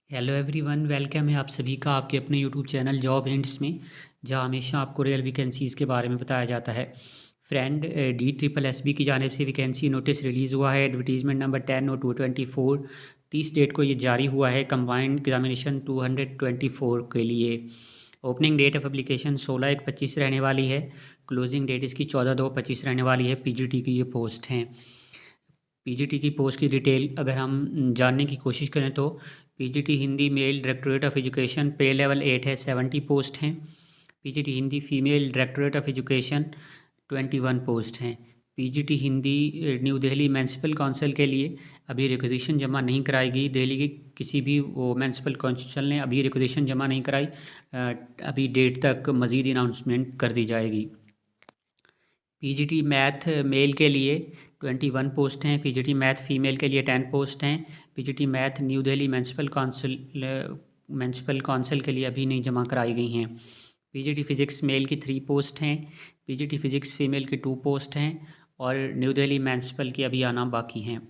Hello everyone, welcome है आप सभी का आपके अपने यूट्यूब चैनल जॉब हिंट्स में, जहां हमेशा आपको रियल वैकेंसीज़ के बारे में बताया जाता है। फ्रेंड, DSSB की जानिब से वैकेंसी नोटिस रिलीज़ हुआ है। एडवर्टीज़मेंट नंबर 10/2/24 30 डेट को ये जारी हुआ है। कंबाइंड एग्जामिनेशन 224 के लिए ओपनिंग डेट ऑफ एप्लीकेशन 16/1/25 रहने वाली है। क्लोजिंग डेट इसकी 14/2/25 रहने वाली है। PGT की ये पोस्ट हैं। PGT की पोस्ट की डिटेल अगर हम जानने की कोशिश करें तो PGT Hindi male directorate of education pay level 8 है, 70 पोस्ट हैं। PGT Hindi female directorate of education 21 post हैं। PGT Hindi New Delhi municipal council के लिए अभी रिक्वेजिशन जमा नहीं कराई गई। दिल्ली के किसी भी वो म्यूनसिपल काउंसिल ने अभी रिक्वेजिशन जमा नहीं कराई। अभी डेट तक मज़ीद अनाउंसमेंट कर दी जाएगी। PGT मैथ मेल के लिए 21 पोस्ट हैं। PGT मैथ फीमेल के लिए 10 पोस्ट हैं। PGT math new Delhi municipal council के लिए अभी नहीं जमा कराई गई हैं। PGT फ़िज़िक्स मेल की 3 पोस्ट हैं। PGT फ़िज़िक्स फ़ीमेल की 2 पोस्ट हैं और न्यू दिल्ली म्यूनसिपल की अभी आना बाकी हैं।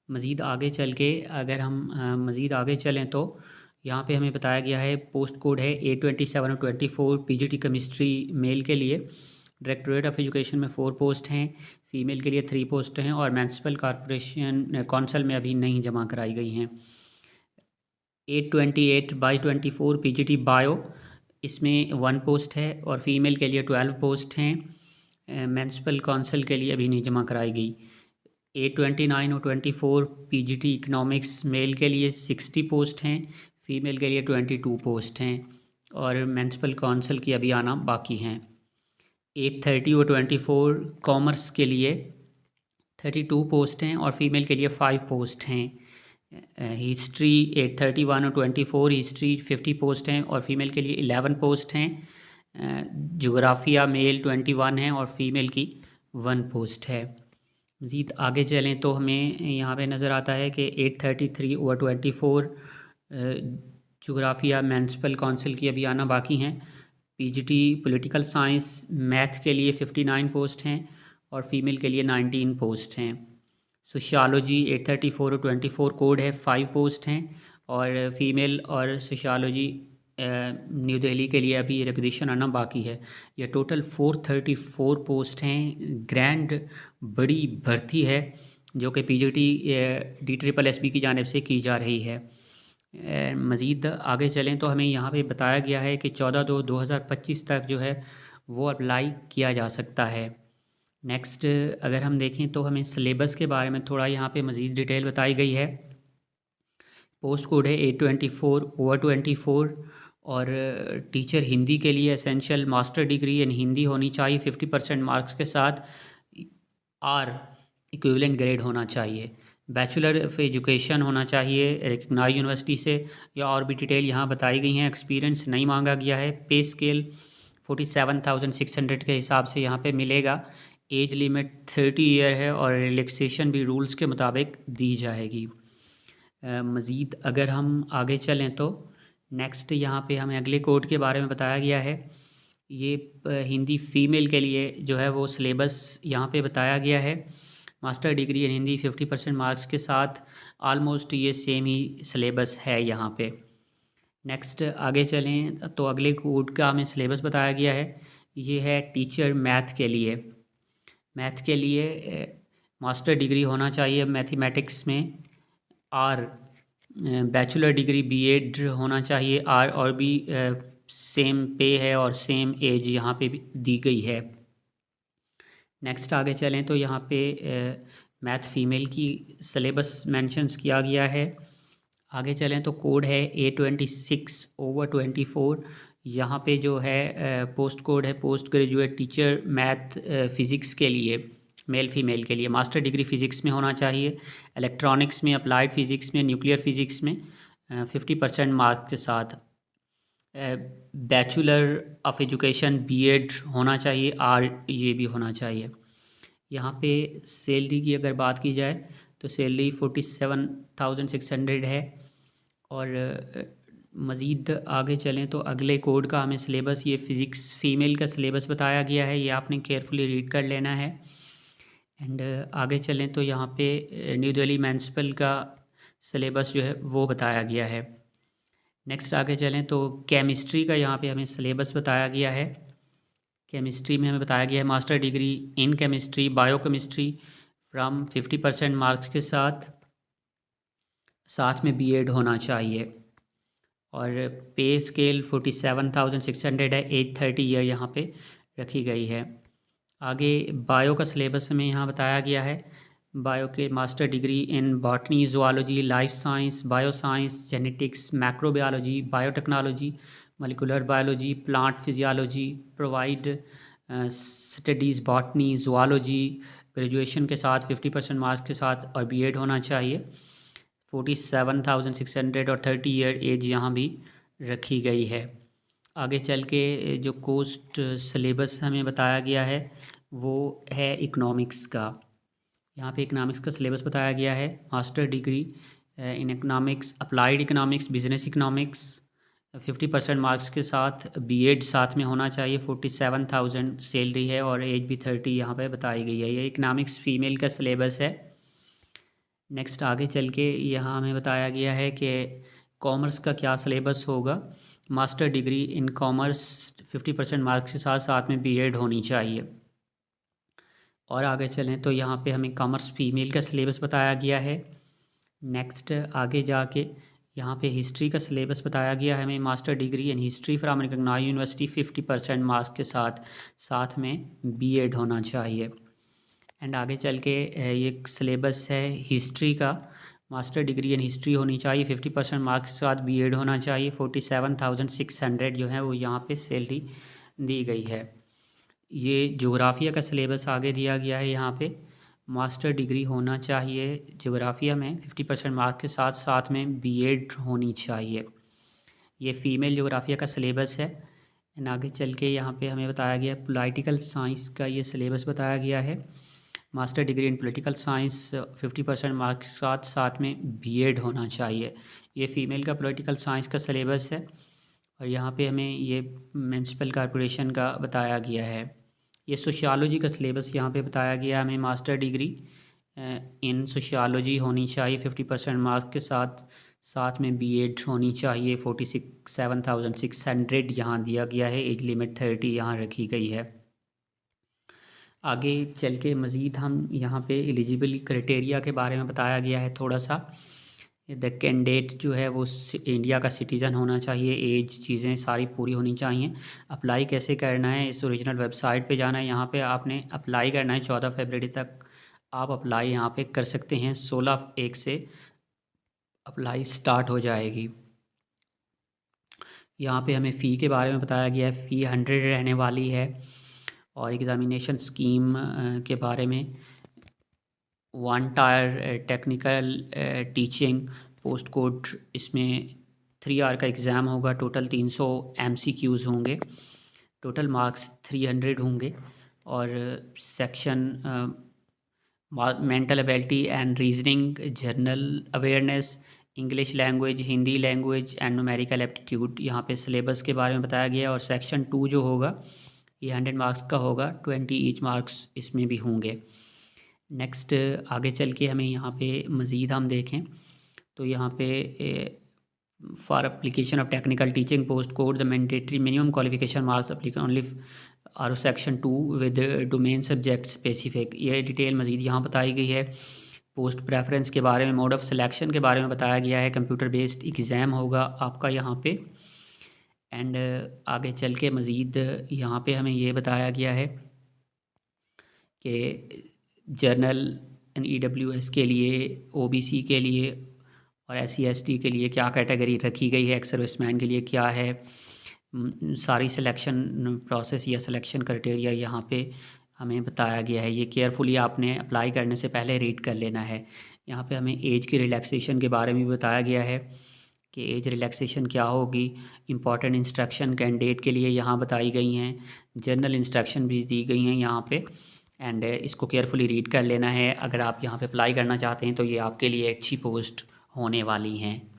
मज़ीद आगे चल के अगर हम मज़ीद आगे चलें तो यहाँ पे हमें बताया गया है पोस्ट कोड है A27/24 PGT केमिस्ट्री मेल के लिए डायरेक्टोरेट ऑफ एजुकेशन में 4 पोस्ट हैं। फीमेल के लिए 3 पोस्ट हैं और म्यूनसिपल कॉरपोरेशन काउंसिल में अभी नहीं जमा कराई गई हैं। 8/28/24 PGT बायो, इसमें 1 पोस्ट है और फीमेल के लिए 12 पोस्ट हैं। म्यूनसिपल काउंसिल के लिए अभी नहीं जमा कराई गई। 8/29/24 PGT इकनॉमिक्स मेल के लिए 60 पोस्ट हैं। फीमेल के लिए 22 पोस्ट हैं और म्यूनसिपल काउंसिल की अभी आना बाकी हैं। 8/30/24 कॉमर्स के लिए 32 पोस्ट हैं और फीमेल के लिए 5 पोस्ट हैं। हिस्ट्री 8/31/24 हिस्ट्री 50 पोस्ट हैं और फीमेल के लिए 11 पोस्ट हैं। जोग्राफिया मेल 21 हैं और फीमेल की 1 पोस्ट है। मज़ीद आगे चलें तो हमें यहाँ पे नज़र आता है कि 8/33/24 जोग्राफिया म्यूनसिपल काउंसिल की अभी आना बाकी हैं। PGT पॉलिटिकल साइंस मैथ के लिए 59 पोस्ट हैं और फीमेल के लिए 19 पोस्ट हैं। सोशियोलॉजी 8/34/24 कोड है, 5 पोस्ट हैं और फीमेल और सोशियोलॉजी न्यू दिल्ली के लिए अभी रिक्वेजिशन आना बाकी है। यह टोटल 434 पोस्ट हैं। ग्रैंड बड़ी भर्ती है जो कि PGT DSSB की जानिब से की जा रही है। मज़ीद आगे चलें तो हमें यहाँ पे बताया गया है कि 14/2/2025 तक जो है वो अप्लाई किया जा सकता है। नेक्स्ट अगर हम देखें तो हमें सिलेबस के बारे में थोड़ा यहाँ पे मज़ीद डिटेल बताई गई है। पोस्ट कोड है 8/24/24 और टीचर हिंदी के लिए एसेंशियल मास्टर डिग्री इन हिंदी होनी चाहिए 50% मार्क्स के साथ, आर इक्विवेलेंट ग्रेड होना चाहिए। बैचलर ऑफ एजुकेशन होना चाहिए रिकग्नाइज यूनिवर्सिटी से, या और भी डिटेल यहाँ बताई गई हैं। एक्सपीरियंस नहीं मांगा गया है। पे स्केल 47,600 के हिसाब से यहाँ पे मिलेगा। एज लिमिट 30 ईयर है और रिलैक्सेशन भी रूल्स के मुताबिक दी जाएगी। मज़ीद अगर हम आगे चलें तो नेक्स्ट यहाँ पे हमें अगले कोड के बारे में बताया गया है। ये हिंदी फ़ीमेल के लिए जो है वो सिलेबस यहाँ पे बताया गया है। मास्टर डिग्री इन हिंदी 50% मार्क्स के साथ आलमोस्ट ये सेम ही सिलेबस है यहाँ पे। नेक्स्ट आगे चलें तो अगले कोड का हमें सिलेबस बताया गया है। ये है टीचर मैथ के लिए। मैथ के लिए मास्टर डिग्री होना चाहिए मैथमेटिक्स में, आर बैचलर डिग्री B.Ed होना चाहिए, आर और भी सेम पे है और सेम एज यहाँ पे भी दी गई है। नेक्स्ट आगे चलें तो यहाँ पे मैथ फीमेल की सिलेबस मेंशंस किया गया है। आगे चलें तो कोड है A26/24। यहाँ पे जो है पोस्ट कोड है post graduate teacher math physics के लिए मेल फीमेल के लिए मास्टर डिग्री फ़िज़िक्स में होना चाहिए, इलेक्ट्रॉनिक्स में, अप्लाइड फ़िज़िक्स में, न्यूक्लियर फ़िज़िक्स में 50% मार्क्स के साथ। बैचलर ऑफ एजुकेशन B.Ed होना चाहिए, आर ये भी होना चाहिए। यहाँ पे सैलरी की अगर बात की जाए तो सैलरी 47,600 है। और मज़ीद आगे चलें तो अगले कोड का हमें सिलेबस, ये फ़िज़िक्स फ़ीमेल का सिलेबस बताया गया है, ये आपने केयरफुली रीड कर लेना है। एंड आगे चलें तो यहाँ पे न्यू दिल्ली म्यूनसिपल का सिलेबस जो है वो बताया गया है। नेक्स्ट आगे चलें तो केमिस्ट्री का यहाँ पे हमें सिलेबस बताया गया है। केमिस्ट्री में हमें बताया गया है master degree in chemistry biochemistry from 50% marks के साथ में बीएड होना चाहिए। और पे स्केल 47,600 है, एज 30 ईयर यहाँ पे रखी गई है। आगे बायो का सिलेबस में यहाँ बताया गया है। बायो के master degree in botany zoology life science bio science genetics microbiology biotechnology molecular biology plant physiology provide studies botany zoology graduation के साथ 50% मार्क्स के साथ और बीएड होना चाहिए। 47,600 और 30 ईयर एज यहाँ भी रखी गई है। आगे चल के जो कोस्ट सिलेबस हमें बताया गया है वो है इकोनॉमिक्स का। यहाँ पे इकोनॉमिक्स का सिलेबस बताया गया है। Master degree in economics applied economics business economics 50% marks के साथ बीएड साथ में होना चाहिए। 47,000 सैलरी है और एज भी 30 यहाँ पे बताई गई है। ये इकोनॉमिक्स फ़ीमेल का सिलेबस है। नेक्स्ट आगे चल के यहाँ हमें बताया गया है कि कॉमर्स का क्या सिलेबस होगा। Master degree in commerce 50% marks के साथ साथ में बीएड होनी चाहिए। और आगे चलें तो यहाँ पे हमें कॉमर्स फीमेल का सिलेबस बताया गया है। नेक्स्ट आगे जाके यहाँ पे हिस्ट्री का सिलेबस बताया गया है हमें। Master degree in history from recognised university 50% marks के साथ में बीएड होना चाहिए। एंड आगे चल के ये सिलेबस है हिस्ट्री का। मास्टर डिग्री इन हिस्ट्री होनी चाहिए, 50% मार्क्स के साथ बीएड होना चाहिए। 47,600 जो है वो यहाँ पे सैलरी दी गई है। ये जोग्राफिया का सिलेबस आगे दिया गया है यहाँ पे। मास्टर डिग्री होना चाहिए जोग्राफिया में, 50% मार्क्स के साथ में बीएड होनी चाहिए। ये फ़ीमेल जोग्राफिया का सिलेबस है। एंड आगे चल के यहाँ पे हमें बताया गया पॉलिटिकल साइंस का ये सिलेबस बताया गया है। मास्टर डिग्री इन पॉलिटिकल साइंस 50% मार्क्स के साथ में बीएड होना चाहिए। ये फ़ीमेल का पॉलिटिकल साइंस का सिलेबस है। और यहाँ पे हमें ये म्यूनसिपल कॉरपोरेशन का बताया गया है। ये सोशियोलॉजी का सिलेबस यहाँ पे बताया गया है हमें। मास्टर डिग्री इन सोशियोलॉजी होनी चाहिए, 50% मार्क्स के साथ में बीएड होनी चाहिए। 47,600 यहाँ दिया गया है। एज लिमिट 30 यहाँ रखी गई है। आगे चल के मज़ीद हम यहाँ पे एलिजिबल क्राइटेरिया के बारे में बताया गया है थोड़ा सा। द कैंडिडेट जो है वो इंडिया का सिटीज़न होना चाहिए। एज चीज़ें सारी पूरी होनी चाहिए। अप्लाई कैसे करना है, इस ओरिजिनल वेबसाइट पे जाना है। यहाँ पे आपने अप्लाई करना है। 14 फरवरी तक आप अप्लाई यहाँ पे कर सकते हैं। 16/1 से अप्लाई स्टार्ट हो जाएगी। यहाँ पे हमें फ़ी के बारे में बताया गया है। फ़ी 100 रहने वाली है। और एग्ज़ामिनेशन स्कीम के बारे में 1 tyre technical teaching post code, इसमें 3 आवर का एग्ज़ाम होगा। टोटल 300 MCQs होंगे। टोटल मार्क्स 300 होंगे। और section mental ability and reasoning general awareness English language Hindi language and numerical aptitude यहाँ पे सिलेबस के बारे में बताया गया है। और सेक्शन 2 जो होगा ये 100 मार्क्स का होगा। 20 ईच मार्क्स इसमें भी होंगे। नेक्स्ट आगे चल के हमें यहाँ पे मज़ीद हम देखें तो यहाँ पे for application of technical teaching post code the mandatory minimum qualification marks application only और section 2 with domain subject specific, ये डिटेल मज़ीद यहाँ बताई गई है। पोस्ट प्रेफरेंस के बारे में, मोड ऑफ़ सिलेक्शन के बारे में बताया गया है। कंप्यूटर बेस्ड एग्ज़ाम होगा आपका यहाँ पे। एंड आगे चल के मज़ीद यहाँ पे हमें ये बताया गया है कि जर्नल EWS के लिए, OBC के लिए और SC ST के लिए क्या कैटेगरी रखी गई है, एक्स सर्विसमैन के लिए क्या है। सारी सिलेक्शन प्रोसेस या सिलेक्शन क्राइटेरिया यहाँ पे हमें बताया गया है। ये केयरफुली आपने अप्लाई करने से पहले रीड कर लेना है। यहाँ पे हमें एज की रिलैक्सेशन के बारे में भी बताया गया है कि एज रिलैक्सेशन क्या होगी। इंपॉर्टेंट इंस्ट्रक्शन कैंडिडेट के लिए यहाँ बताई गई हैं। जनरल इंस्ट्रक्शन भी दी गई हैं यहाँ पे। एंड इसको केयरफुली रीड कर लेना है। अगर आप यहाँ पे अप्लाई करना चाहते हैं तो ये आपके लिए अच्छी पोस्ट होने वाली हैं।